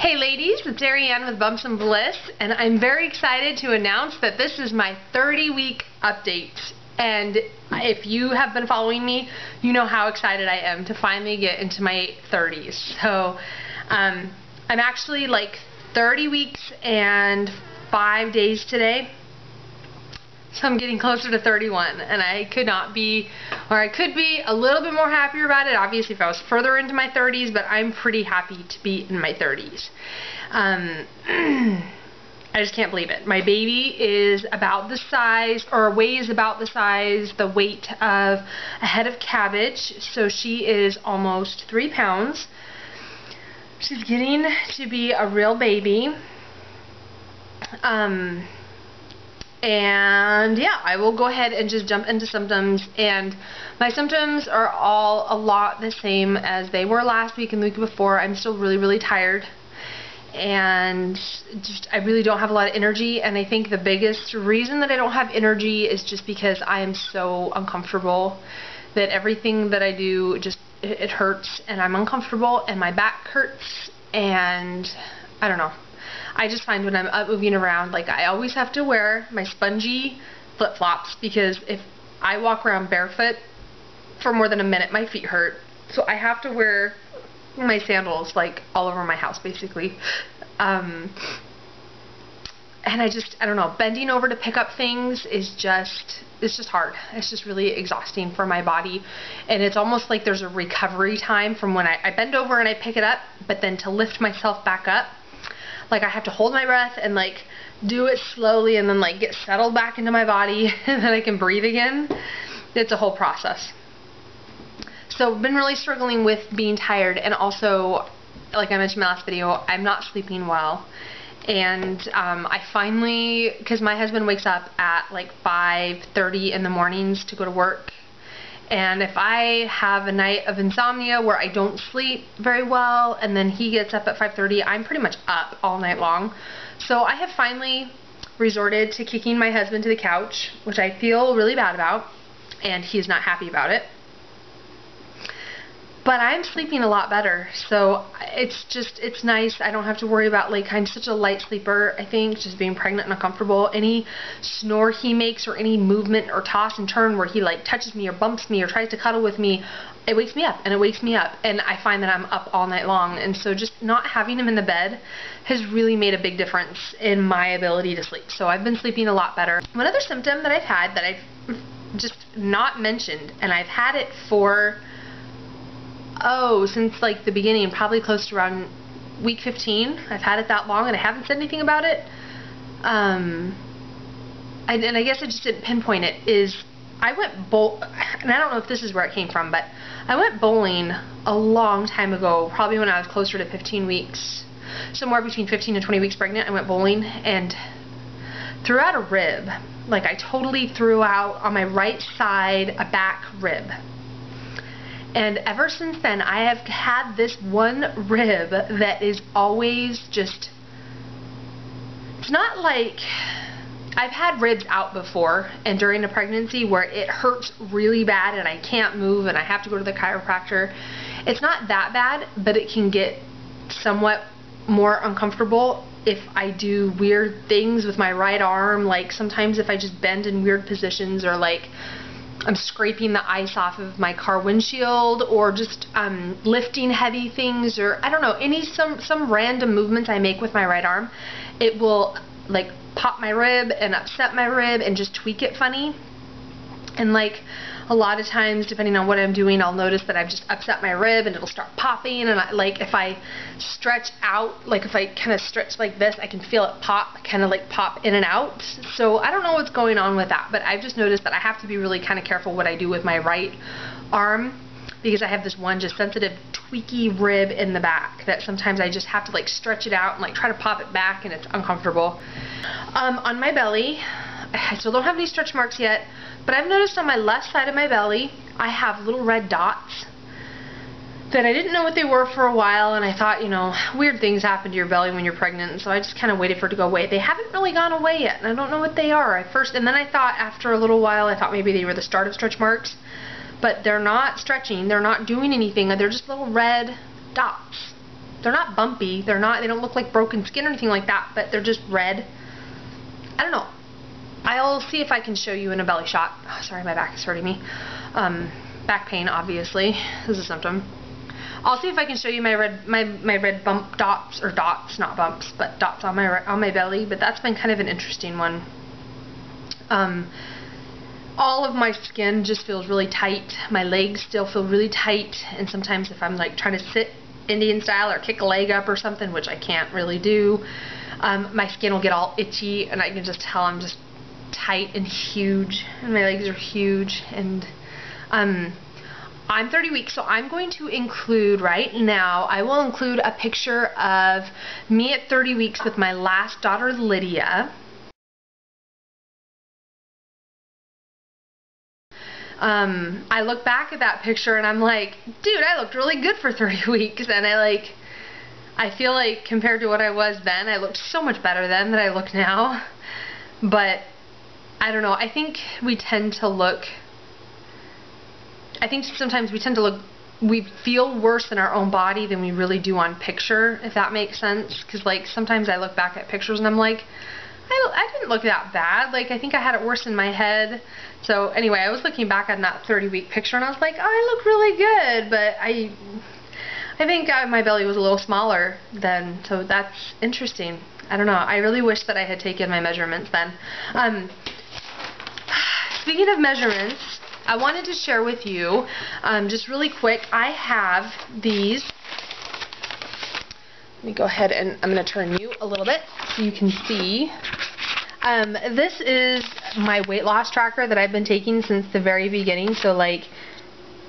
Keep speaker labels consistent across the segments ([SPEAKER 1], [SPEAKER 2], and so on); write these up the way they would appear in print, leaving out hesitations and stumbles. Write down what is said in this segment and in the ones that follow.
[SPEAKER 1] Hey ladies, it's Ariane with Bumps and Bliss, and I'm very excited to announce that this is my 30-week update. And if you have been following me, you know how excited I am to finally get into my 30s. So I'm actually like 30 weeks and 5 days today. So I'm getting closer to 31, and I could not be, or I could be a little bit more happier about it, obviously, if I was further into my 30s, but I'm pretty happy to be in my 30s. I just can't believe it. My baby is about the size, or weighs about the weight of a head of cabbage, so she is almost 3 pounds. She's getting to be a real baby. And yeah, I will go ahead and just jump into symptoms, and my symptoms are all a lot the same as they were last week and the week before. I'm still really tired, and just I really don't have a lot of energy, and I think the biggest reason that I don't have energy is just because I am so uncomfortable that everything that I do just it hurts, and I'm uncomfortable, and my back hurts, and I don't know. I just find when I'm up moving around, like I always have to wear my spongy flip-flops, because if I walk around barefoot for more than a minute, my feet hurt. So I have to wear my sandals like all over my house, basically. And I don't know, bending over to pick up things is just, it's just hard. It's just really exhausting for my body. And it's almost like there's a recovery time from when I bend over and I pick it up, but then to lift myself back up, like I have to hold my breath and like do it slowly and then like get settled back into my body and then I can breathe again. It's a whole process. So I've been really struggling with being tired, and also, like I mentioned in my last video, I'm not sleeping well. And I finally, because my husband wakes up at like 5:30 in the mornings to go to work. And if I have a night of insomnia where I don't sleep very well, and then he gets up at 5:30, I'm pretty much up all night long. So I have finally resorted to kicking my husband to the couch, which I feel really bad about, and he's not happy about it. But I'm sleeping a lot better, so it's nice. I don't have to worry about, like, I'm such a light sleeper, I think, just being pregnant and uncomfortable. Any snore he makes or any movement or toss and turn where he, like, touches me or bumps me or tries to cuddle with me, it wakes me up, and it wakes me up, and I find that I'm up all night long. And so just not having him in the bed has really made a big difference in my ability to sleep. So I've been sleeping a lot better. One other symptom that I've had that I've just not mentioned, and I've had it for since like the beginning, probably close to around week 15. I've had it that long and I haven't said anything about it. And I guess I just didn't pinpoint it, is I went and I don't know if this is where it came from, but I went bowling a long time ago, probably when I was closer to 15 weeks, somewhere between 15 and 20 weeks pregnant. I went bowling and threw out a rib. Like I totally threw out on my right side a back rib. And ever since then, I have had this one rib that is always just, it's not like, I've had ribs out before and during a pregnancy where it hurts really bad and I can't move and I have to go to the chiropractor. It's not that bad, but it can get somewhat more uncomfortable if I do weird things with my right arm, like sometimes if I just bend in weird positions, or like I'm scraping the ice off of my car windshield, or just lifting heavy things, or I don't know, some random movements I make with my right arm, it will like pop my rib and upset my rib and just tweak it funny. And like a lot of times, depending on what I'm doing, I'll notice that I've just upset my rib and it'll start popping, and like if I stretch out, like if I kind of stretch like this, I can feel it pop, kind of like pop in and out. So I don't know what's going on with that, but I've just noticed that I have to be really kind of careful what I do with my right arm, because I have this one just sensitive tweaky rib in the back that sometimes I just have to like stretch it out and like try to pop it back, and it's uncomfortable. On my belly, I still don't have any stretch marks yet, but I've noticed on my left side of my belly, I have little red dots that I didn't know what they were for a while, and I thought, you know, weird things happen to your belly when you're pregnant, and so I just kind of waited for it to go away. They haven't really gone away yet, and I don't know what they are. And then I thought after a little while, I thought maybe they were the start of stretch marks, but they're not stretching, they're not doing anything, they're just little red dots. they're not bumpy. They don't look like broken skin or anything like that, but they're just red. I don't know. I'll see if I can show you in a belly shot. Oh, sorry, my back is hurting me. Back pain, obviously, is a symptom. I'll see if I can show you my red bump dots, or dots, not bumps, but dots on my belly. But that's been kind of an interesting one. All of my skin just feels really tight. My legs still feel really tight, and sometimes if I'm like trying to sit Indian style or kick a leg up or something, which I can't really do, my skin will get all itchy, and I can just tell I'm just tight and huge, and my legs are huge. And I'm 30 weeks, so I'm going to include right now, I will include a picture of me at 30 weeks with my last daughter, Lydia. I look back at that picture and I'm like, dude, I looked really good for 30 weeks, and I feel like compared to what I was then, I looked so much better then than I look now. But I don't know, I think sometimes we tend to look, we feel worse in our own body than we really do on picture, if that makes sense. Because like sometimes I look back at pictures and I'm like, I didn't look that bad. Like I think I had it worse in my head. So anyway, I was looking back at that 30-week picture and I was like, oh, I look really good. But I think my belly was a little smaller then, so that's interesting. I don't know. I really wish that I had taken my measurements then. Speaking of measurements, I wanted to share with you, just really quick, I have these. Let me go ahead and I'm going to turn you a little bit so you can see. This is my weight loss tracker that I've been taking since the very beginning. So like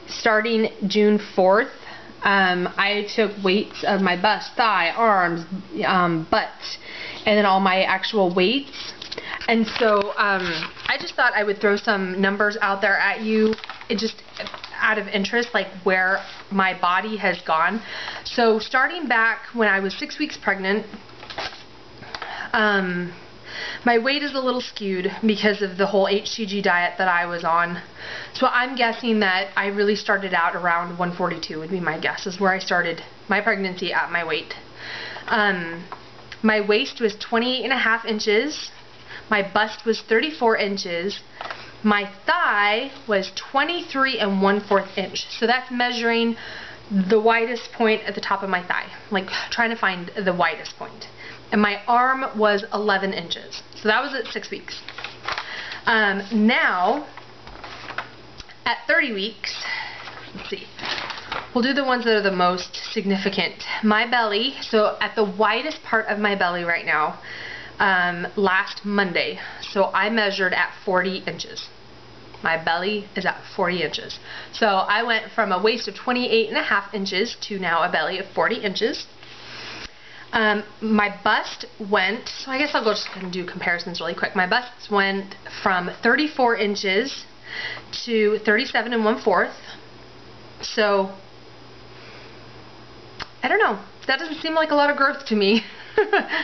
[SPEAKER 1] starting June 4th, I took weights of my bust, thigh, arms, butt, and then all my actual weights. And so I just thought I would throw some numbers out there at you, just out of interest, like where my body has gone. So starting back when I was 6 weeks pregnant, my weight is a little skewed because of the whole HCG diet that I was on. So I'm guessing that I really started out around 142 would be my guess, is where I started my pregnancy at my weight. My waist was 28.5 inches. My bust was 34 inches. My thigh was 23 1/4 inch. So that's measuring the widest point at the top of my thigh, like trying to find the widest point. And my arm was 11 inches. So that was at 6 weeks. Now, at 30 weeks, let's see, we'll do the ones that are the most significant. My belly, so at the widest part of my belly right now, last Monday, so I measured at 40 inches. My belly is at 40 inches. So I went from a waist of 28.5 inches to now a belly of 40 inches. My bust went, so I guess I'll go just and do comparisons really quick. My bust went from 34 inches to 37 1/4. So, I don't know. That doesn't seem like a lot of growth to me.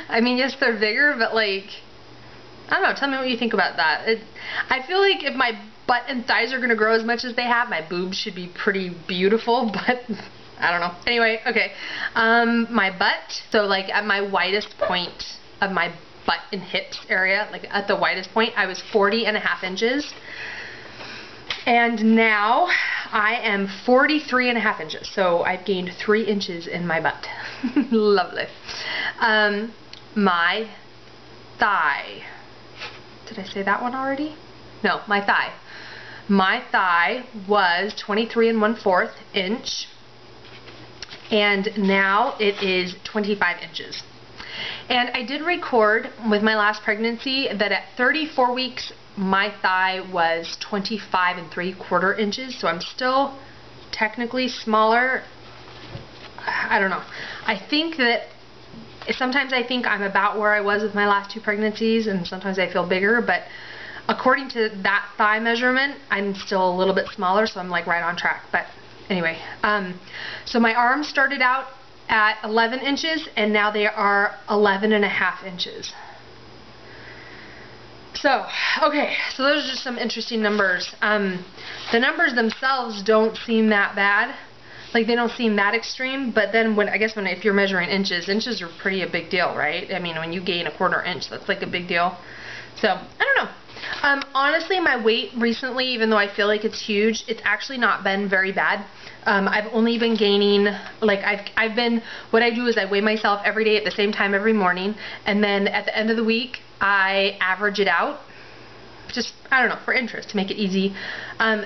[SPEAKER 1] I mean, yes, they're bigger, but like, I don't know. Tell me what you think about that. I feel like if my butt and thighs are going to grow as much as they have, my boobs should be pretty beautiful, but I don't know. Anyway, okay. My butt, so like at my widest point of my butt and hips area, like at the widest point, I was 40.5 inches. And now I am 43.5 inches. So I've gained 3 inches in my butt. Lovely. My thigh. Did I say that one already? No, my thigh. My thigh was 23 1/4 inch. And now it is 25 inches. And I did record with my last pregnancy that at 34 weeks, my thigh was 25 3/4 inches. So I'm still technically smaller. I don't know. I think that sometimes I think I'm about where I was with my last 2 pregnancies, and sometimes I feel bigger, but according to that thigh measurement, I'm still a little bit smaller, so I'm like right on track. But anyway, so my arms started out at 11 inches, and now they are 11.5 inches. So, okay, so those are just some interesting numbers. The numbers themselves don't seem that bad. Like, they don't seem that extreme, but then if you're measuring inches are pretty a big deal, right? I mean, when you gain a 1/4 inch, that's like a big deal. So, I don't know. Honestly, my weight recently, even though I feel like it's huge, it's actually not been very bad. I've only been gaining, like, what I do is I weigh myself every day at the same time every morning, and then at the end of the week, I average it out. Just, I don't know, for interest, to make it easy.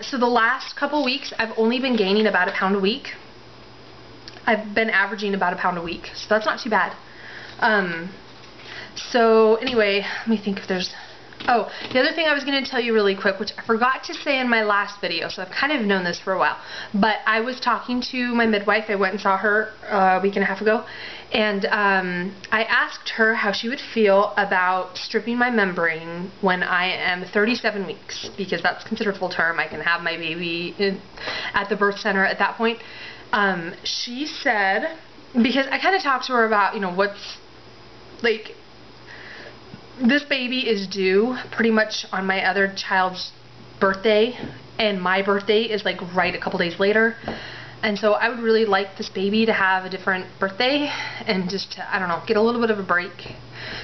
[SPEAKER 1] So the last couple weeks, I've only been gaining about 1 pound a week. I've been averaging about 1 pound a week, so that's not too bad. So anyway, let me think if there's... Oh, the other thing I was going to tell you really quick, which I forgot to say in my last video, so I've kind of known this for a while, but I was talking to my midwife. I went and saw her a week and a half ago, and I asked her how she would feel about stripping my membrane when I am 37 weeks, because that's considered full term. I can have my baby at the birth center at that point. She said, because I kind of talked to her about, what's, like, this baby is due pretty much on my other child's birthday, and my birthday is like right a couple days later, and so I would really like this baby to have a different birthday and just to, I don't know, get a little bit of a break.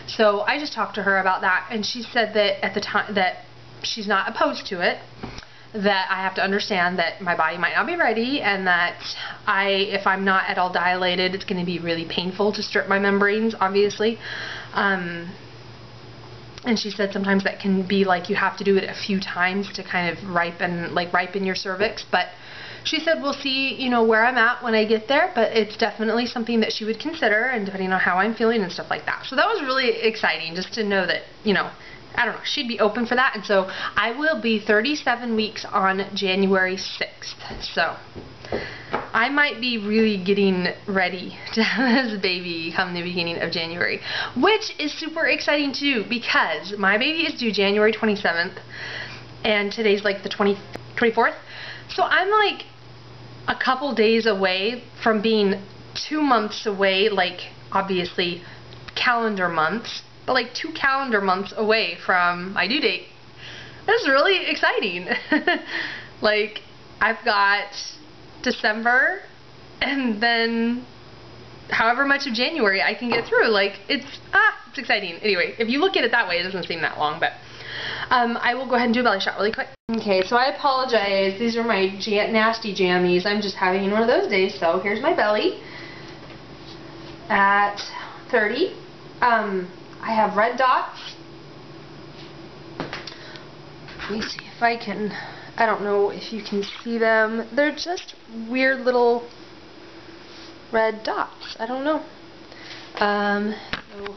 [SPEAKER 1] So I just talked to her about that, and she said that at the time that she's not opposed to it, that I have to understand that my body might not be ready, and that if I'm not at all dilated, it's going to be really painful to strip my membranes, obviously. And she said sometimes that can be like you have to do it a few times to kind of ripen your cervix. But she said we'll see, where I'm at when I get there. But it's definitely something that she would consider, and depending on how I'm feeling and stuff like that. So that was really exciting, just to know that, I don't know, she'd be open for that. And so I will be 37 weeks on January 6th. So I might be really getting ready to have this baby come the beginning of January, which is super exciting too, because my baby is due January 27th, and today's like the 24th, so I'm like a couple days away from being 2 months away, like obviously calendar months, but like 2 calendar months away from my due date. That's really exciting. Like, I've got December, and then however much of January I can get through. Like, it's exciting. Anyway, if you look at it that way, it doesn't seem that long, but I will go ahead and do a belly shot really quick. Okay, so I apologize. These are my nasty jammies. I'm just having one of those days. So here's my belly at 30. I have red dots. Let me see if I can... I don't know if you can see them. They're just weird little red dots. I don't know. So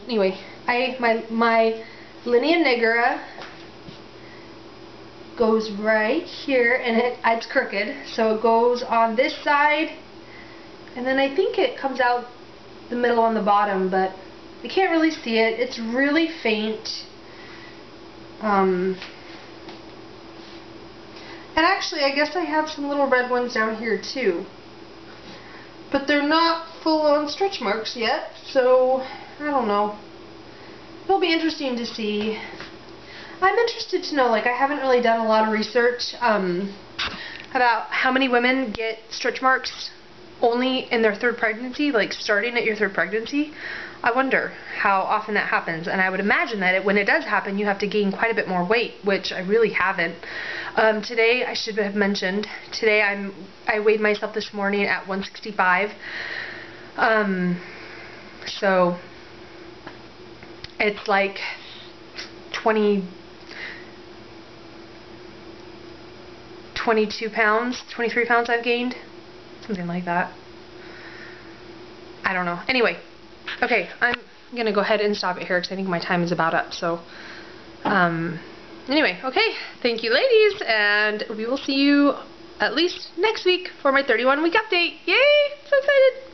[SPEAKER 1] anyway, my linea nigra goes right here, and it's crooked, so it goes on this side, and then I think it comes out the middle on the bottom, but you can't really see it. It's really faint. And actually, I guess I have some little red ones down here too. But they're not full-on stretch marks yet, so I don't know. It'll be interesting to see. I'm interested to know, like, I haven't really done a lot of research about how many women get stretch marks only in their 3rd pregnancy, like starting at your 3rd pregnancy. I wonder how often that happens, and I would imagine that when it does happen, you have to gain quite a bit more weight, which I really haven't. Today, I should have mentioned, today I weighed myself this morning at 165, so it's like 22 pounds, 23 pounds I've gained, something like that. I don't know. Anyway. Okay, I'm going to go ahead and stop it here because I think my time is about up. So, anyway, okay, thank you ladies, and we will see you at least next week for my 31-week update. Yay! So excited!